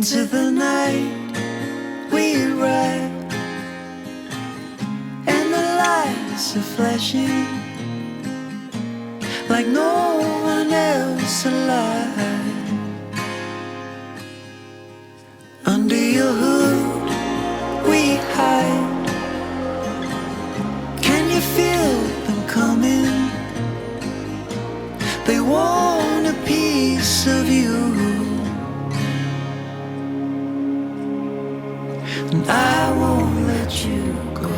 Into the night we ride, and the lights are flashing like no one else alive. Under your hood we hide. Can you feel them coming? They want a piece of you, and I won't let you go,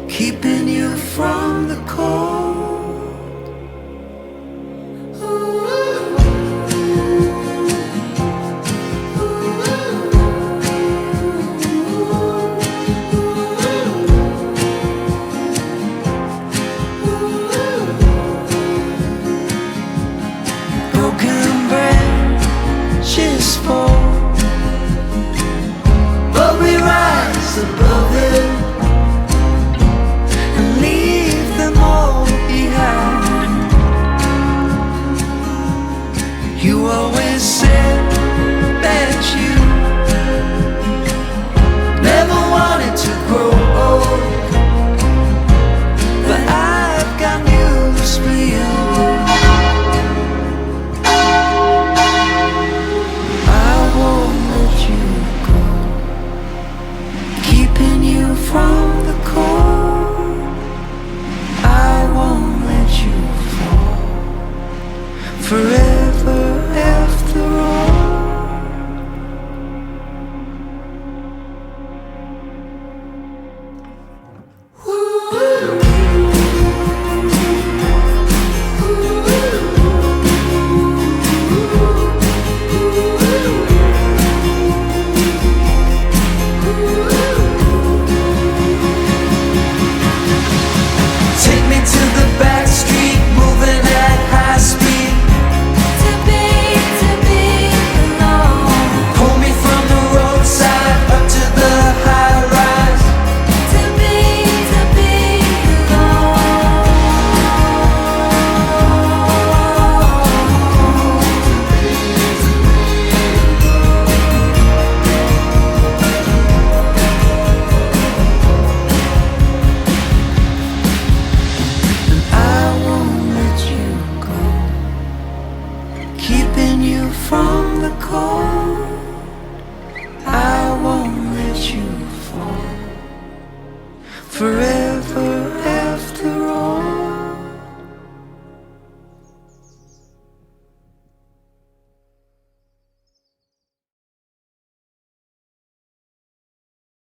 keeping you from the cold. Broken branches fall, but we rise above it and leave them all behind. You always said that you never wanted to grow old, but I've got news for you. From the cold, I won't let you fall forever after all. Keeping you from the cold, I won't let you fall forever.